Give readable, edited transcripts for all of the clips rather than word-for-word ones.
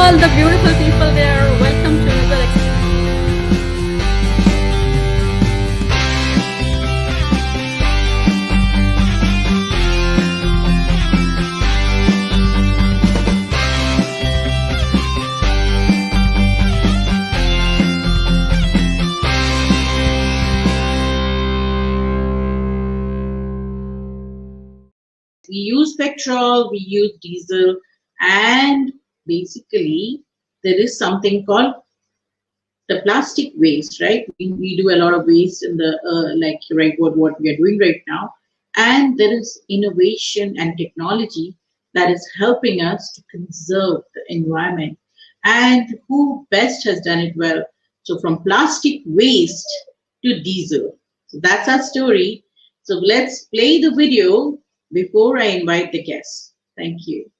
all the beautiful people there. Welcome to another We use petrol, we use diesel, and basically there is something called the plastic waste, right? We do a lot of waste in the like right what we are doing right now, and there is innovation and technology that is helping us to conserve the environment. And who best has done it well? So from plastic waste to diesel. So that's our story. So let's play the video before I invite the guests. Thank you.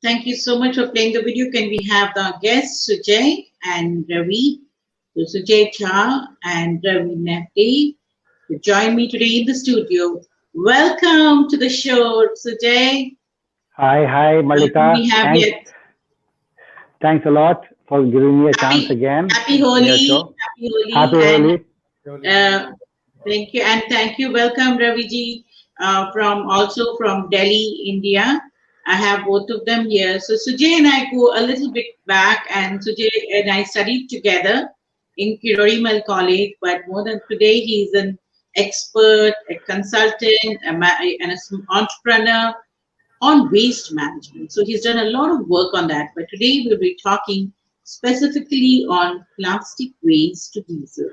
Thank you so much for playing the video. Can we have the guests, Sujay and Ravi? So Sujay Jha and Ravi Nafti to join me today in the studio. Welcome to the show, Sujay. Hi, Malika. We have yet. Thanks a lot for giving me a chance again. Happy Holi. Happy Holi. Happy Holi. Thank you and thank you. Welcome, Raviji, also from Delhi, India. I have both of them here. So Sujay and I go a little bit back, and Sujay and I studied together in Kirorimal College. But more than today, he's an expert, a consultant, and an entrepreneur on waste management. So he's done a lot of work on that. But today we'll be talking specifically on plastic waste to diesel.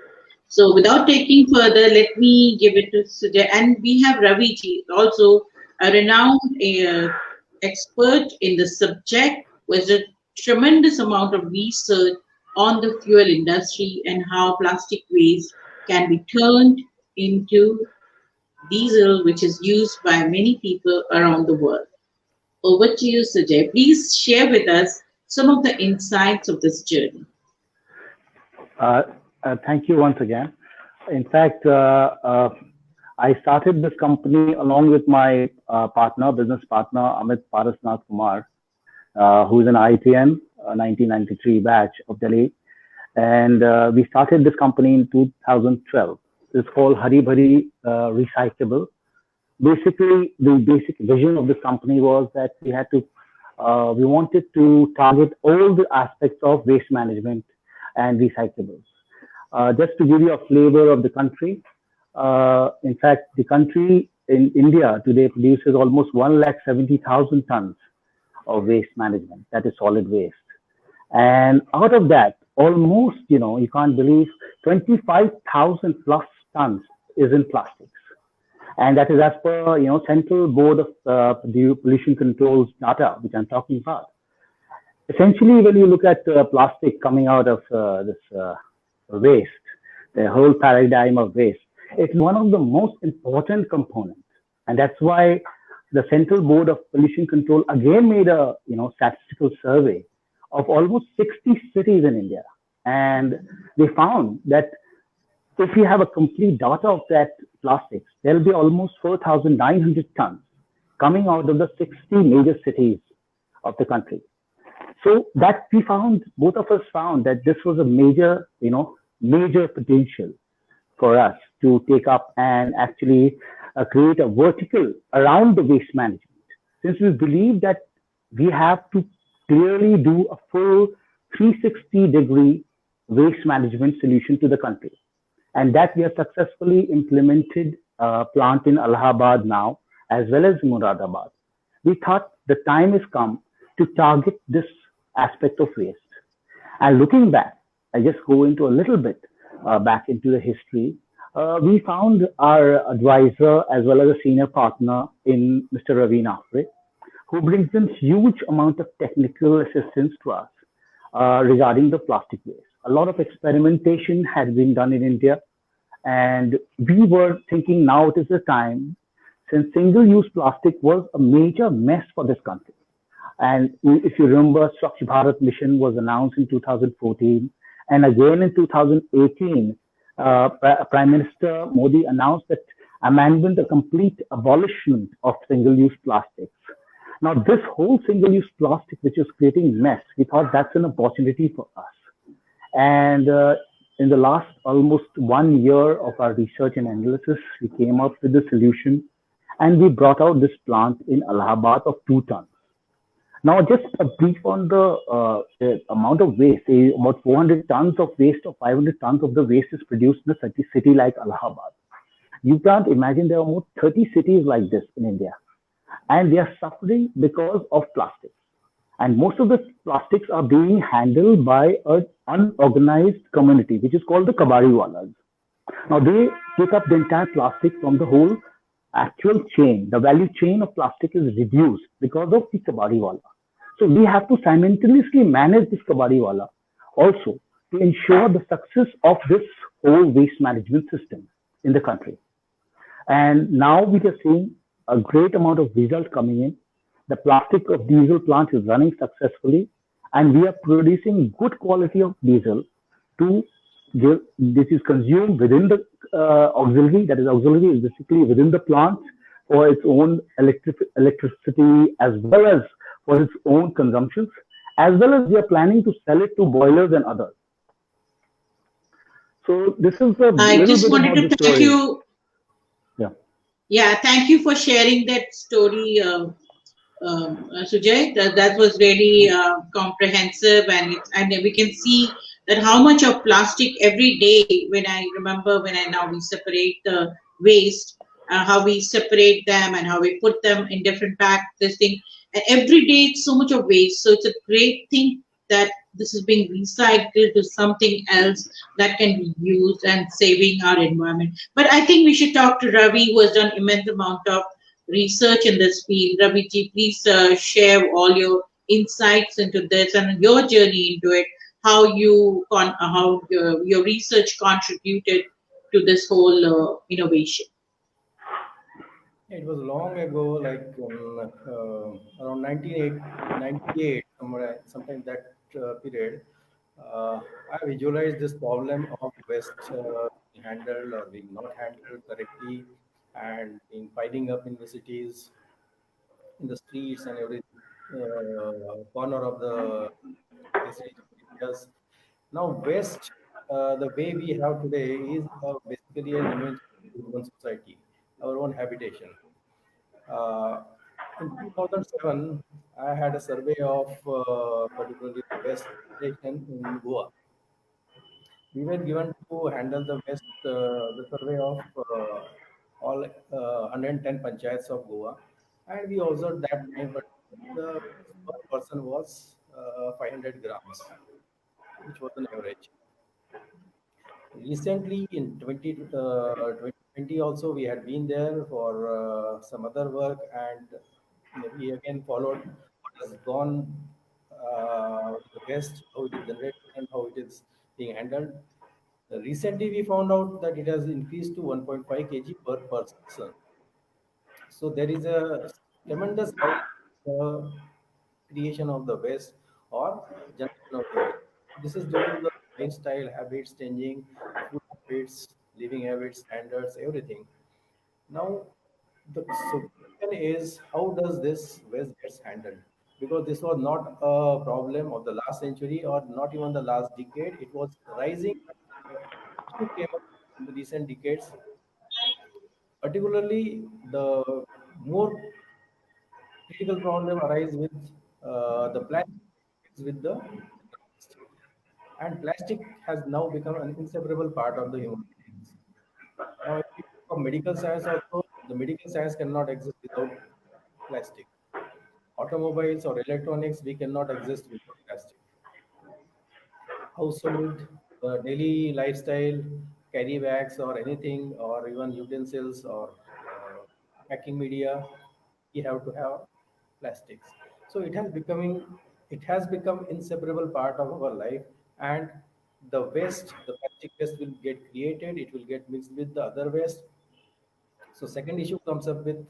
So without taking further, let me give it to Sujay. And we have Raviji, also a renowned expert in the subject, with a tremendous amount of research on the fuel industry and how plastic waste can be turned into diesel, which is used by many people around the world. Over to you, Sujay. Please share with us some of the insights of this journey. Thank you once again. In fact, I started this company along with my business partner, Amit Parasnath Kumar, who is an IITian, 1993 batch of Delhi. And we started this company in 2012. It's called Hari Bhari Recyclable. Basically, the basic vision of this company was that we wanted to target all the aspects of waste management and recyclables. Just to give you a flavor of the country, in fact, the country in India today produces almost 170,000 tons of waste management, that is solid waste. And out of that, almost, you can't believe 25,000 plus tons is in plastics. And that is as per, Central Board of the Pollution Control's data, which I'm talking about. Essentially, when you look at plastic coming out of this waste, the whole paradigm of waste, it's one of the most important components. And that's why the Central Board of Pollution Control again made a statistical survey of almost 60 cities in India. And they found that if we have a complete data of that plastics, there'll be almost 4,900 tons coming out of the 60 major cities of the country. So that both of us found that this was a major potential for us to take up and actually create a vertical around the waste management. Since we believe that we have to clearly do a full 360-degree waste management solution to the country. And that we have successfully implemented a plant in Allahabad now, as well as Muradabad. We thought the time has come to target this aspect of waste. And looking back, I just go into a little bit back into the history. We found our advisor as well as a senior partner in Mr. Ravi Nafre, who brings in huge amount of technical assistance to us regarding the plastic waste. A lot of experimentation has been done in India, and we were thinking now it is the time, since single-use plastic was a major mess for this country. And if you remember, Swachh Bharat mission was announced in 2014, and again in 2018, Prime Minister Modi announced that amendment, a complete abolishment of single-use plastics. Now, this whole single-use plastic, which is creating mess, we thought that's an opportunity for us. And in the last almost 1 year of our research and analysis, we came up with a solution, and we brought out this plant in Allahabad of 2 tons. Now, just a brief on the amount of waste. About 400 tons of waste or 500 tons of the waste is produced in a city like Allahabad. You can't imagine there are more 30 cities like this in India, and they are suffering because of plastics. And most of the plastics are being handled by an unorganized community, which is called the Kabadiwalas. Now, they take up the entire plastic from the whole actual chain. The value chain of plastic is reduced because of the Kabadiwala. So we have to simultaneously manage this Kabadiwala also to ensure the success of this whole waste management system in the country. And now we are seeing a great amount of result coming in. The plastic of diesel plant is running successfully, and we are producing good quality of diesel to give. This is consumed within the auxiliary. That is, auxiliary is basically within the plant for its own electricity as well as for its own consumptions, as well as we are planning to sell it to boilers and others. So this is a I little just bit wanted about to the thank story. you. Yeah. Yeah, thank you for sharing that story, Sujay. That was really comprehensive, and we can see that how much of plastic every day. When I remember when I now we separate the waste, how we separate them and how we put them in different pack. This thing, and every day it's so much of waste. So it's a great thing that this is being recycled to something else that can be used and saving our environment. But I think we should talk to Ravi, who has done immense amount of research in this field. Ravi ji, please share all your insights into this and your journey into it. How your research contributed to this whole innovation. It was long ago, like around 1998, somewhere, sometime that period. I visualized this problem of waste being handled or being not handled correctly, and being piling up in the cities, in the streets, and every corner of the residential areas. Now, waste, the way we have today, is basically an invention of human society, our own habitation. Uh, in 2007, I had a survey of particularly the West station in Goa. We were given to handle the survey of all 110 panchayats of Goa, and we observed that time, but the waste per person was 500 grams, which was an average. Recently, in 2020 also, we had been there for some other work, and we again followed what has gone with the waste, how it is generated, and how it is being handled. Recently, we found out that it has increased to 1.5 kg per person. So there is a tremendous rise in the creation of the waste or generation of the waste. This is due to the lifestyle habits changing, food habits, living habits, standards, everything. Now, the so question is, how does this waste gets handled? Because this was not a problem of the last century or not even the last decade. It was rising. Issue came up in the recent decades, particularly the more critical problem arise with the planning. with the and plastic has now become an inseparable part of the human beings. Now, if we talk of medical science also, the medical science cannot exist without plastic. Automobiles or electronics, we cannot exist without plastic. Household, daily lifestyle, carry bags or anything, or even utensils or packing media, we have to have plastics. So it has become inseparable part of our life, and the plastic waste will get created, it will get mixed with the other waste. So second issue comes up with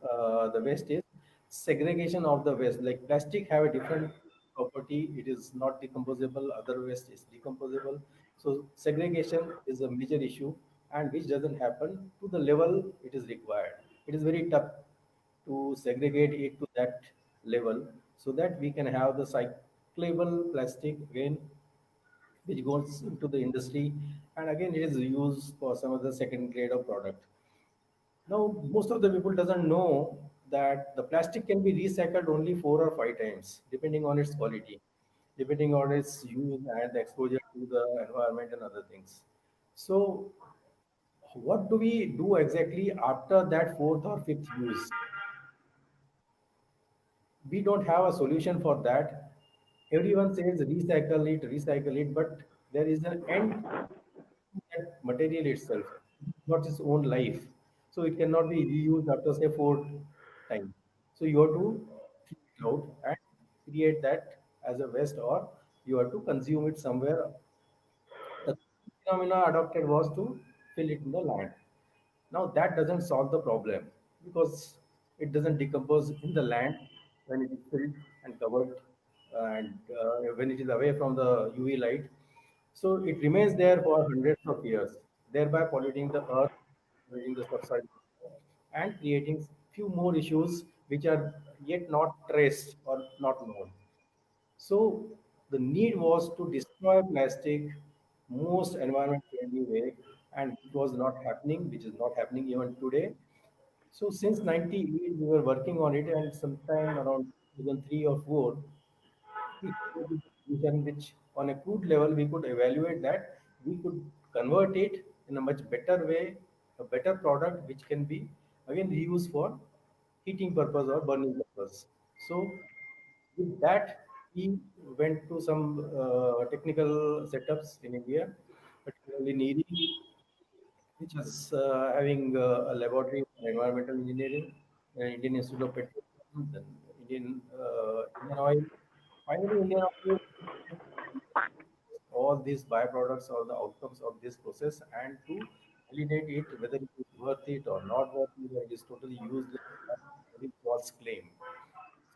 the waste is segregation of the waste. Like plastic have a different property. It is not decomposable. Other waste is decomposable. So segregation is a major issue, and which doesn't happen to the level it is required. It is very tough to segregate it to that level so that we can have the cyclable plastic again which goes into the industry and again it is used for some of the second grade of product. Now, most of the people doesn't know that the plastic can be recycled only 4 or 5 times, depending on its quality, depending on its use and the exposure to the environment and other things. So, what do we do exactly after that fourth or fifth use? We don't have a solution for that. Everyone says recycle it, but there is an end to that material itself, not its own life. So it cannot be reused after say 4 times. So you have to throw it out and create that as a waste, or you have to consume it somewhere. The phenomena adopted was to fill it in the land. Now that doesn't solve the problem because it doesn't decompose in the land when it is filled and covered and when it is away from the UV light. So it remains there for hundreds of years, thereby polluting the earth, polluting the subsoil, and creating few more issues which are yet not traced or not known. So the need was to destroy plastic most environment friendly way, and it was not happening, which is not happening even today. So since 98, we were working on it, and sometime around 2003 or 4, we came to the conclusion which on a crude level we could evaluate that we could convert it in a much better way, a better product which can be again reused for heating purpose or burning purpose. So with that, we went to some technical setups in India, particularly NEERI, which is having a laboratory for environmental engineering, Indian Institute of Petroleum, then Indian Oil. Finally, Indian Oil all these byproducts or the outcomes of this process and to validate it whether it is worth it or not worth it, or it is totally useless, or it was claim.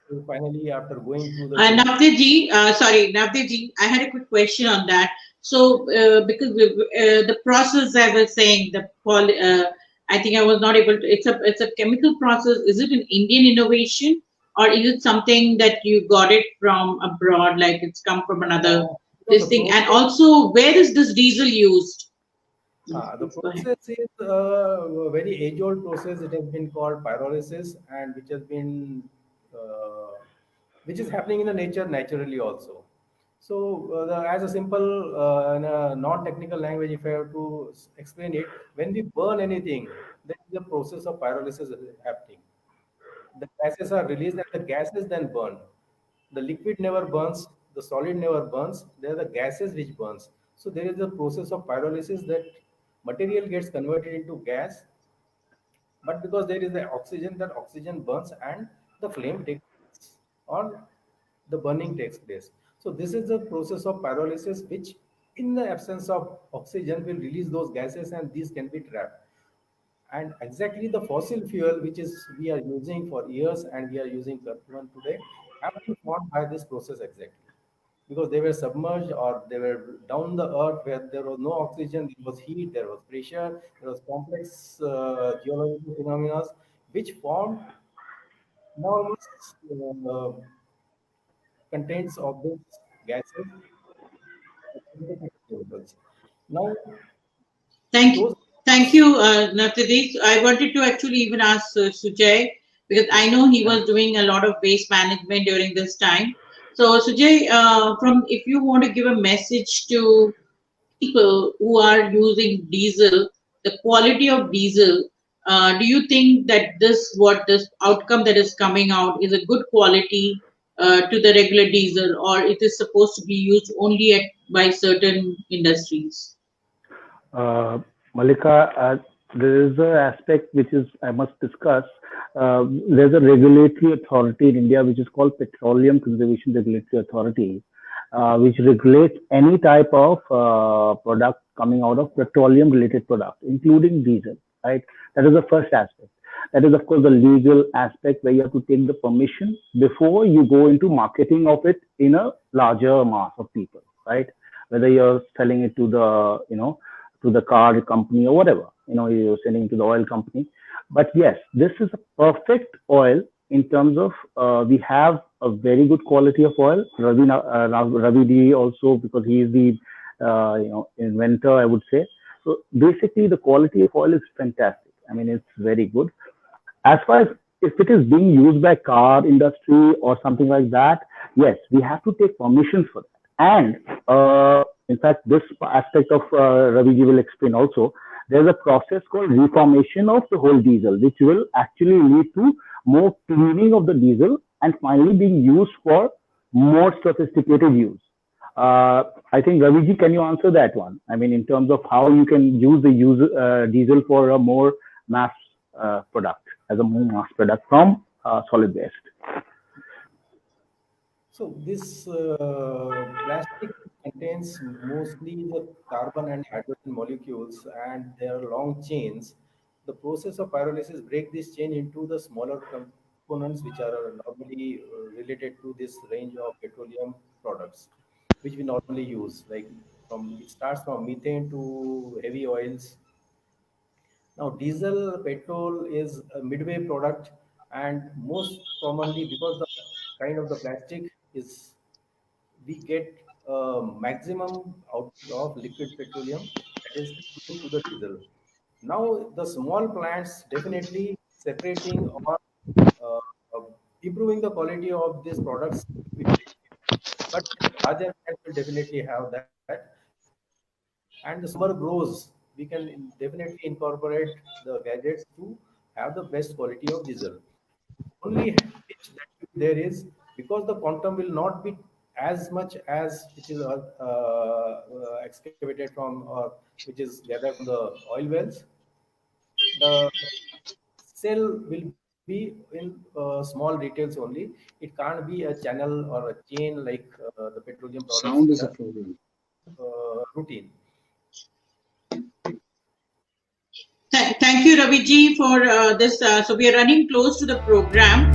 So finally, after going through the technical Navdeep I had a quick question on that. So, because the process I was saying, I think I was not able to. It's a chemical process. Is it an Indian innovation, or is it something that you got it from abroad, like it's come from another the this thing? And process, also, where is this diesel used? the Go ahead. process is a very age-old process. It has been called pyrolysis, and which has been uh, which is happening in the nature naturally also. So, as a simple in a non-technical language, if I have to explain it, when we burn anything, there is a process of pyrolysis happening. The gases are released and the gases then burn. The liquid never burns, the solid never burns. They are the gases which burns. So there is a process of pyrolysis that material gets converted into gas, but because there is the oxygen, that oxygen burns and the flame takes place or the burning takes place. So this is the process of pyrolysis, which in the absence of oxygen will release those gases and these can be trapped. And exactly the fossil fuel which is we are using for years and we are using even today have been formed by this process exactly, because they were submerged or they were down the earth where there was no oxygen, there was heat, there was pressure, there was complex geological phenomena which formed enormous contents of these gases chemicals. Now Thank, those thank you, Navdeep. I wanted to actually even ask Sujay because I know he was doing a lot of waste management during this time. So Sujay, from if you want to give a message to people who are using diesel, the quality of diesel, do you think that this outcome that is coming out is a good quality to the regular diesel, or it is supposed to be used only by certain industries? Uh, Malika, there is an aspect which is I must discuss. There's a regulatory authority in India which is called Petroleum Conservation Regulatory Authority, which regulates any type of product coming out of petroleum-related product, including diesel. Right? That is the first aspect. That is, of course, the legal aspect where you have to take the permission before you go into marketing of it in a larger mass of people. Right? Whether you're selling it to the to the car company or whatever, you're selling it to the oil company. But yes, this is a perfect oil in terms of we have a very good quality of oil. Ravi D also, because he is the inventor, I would say. So basically, the quality of oil is fantastic. I mean, it's very good. As far as if it is being used by car industry or something like that, yes, we have to take permissions for that. And in fact, this aspect of Raviji will explain also. There's a process called reformation of the whole diesel, which will actually lead to more cleaning of the diesel and finally being used for more sophisticated use. I think Raviji, can you answer that one? I mean, in terms of how you can use the diesel for a more mass product, as a more mass product from solid waste. So this plastic contains mostly the carbon and hydrogen molecules, and there are long chains. The process of pyrolysis break this chain into the smaller components, which are normally related to this range of petroleum products, which we normally use. Like it starts from methane to heavy oils. Now, diesel petrol is a midway product, and most commonly because the kind of the plastic is, we get maximum out of liquid petroleum that is close to the diesel. Now, the small plants definitely separating or uh, uh, improving the quality of these products, but larger plants will definitely have that. And the summer grows, we can definitely incorporate the gadgets to have the best quality of diesel. Only hitch that there is, because the quantum will not be as much as which is excavated from, or which is gathered from the oil wells. The cell will be in small details only. It can't be a channel or a chain like the petroleum products Sound which is a are problem. routine. Thank you, Raviji, for this. So we are running close to the program.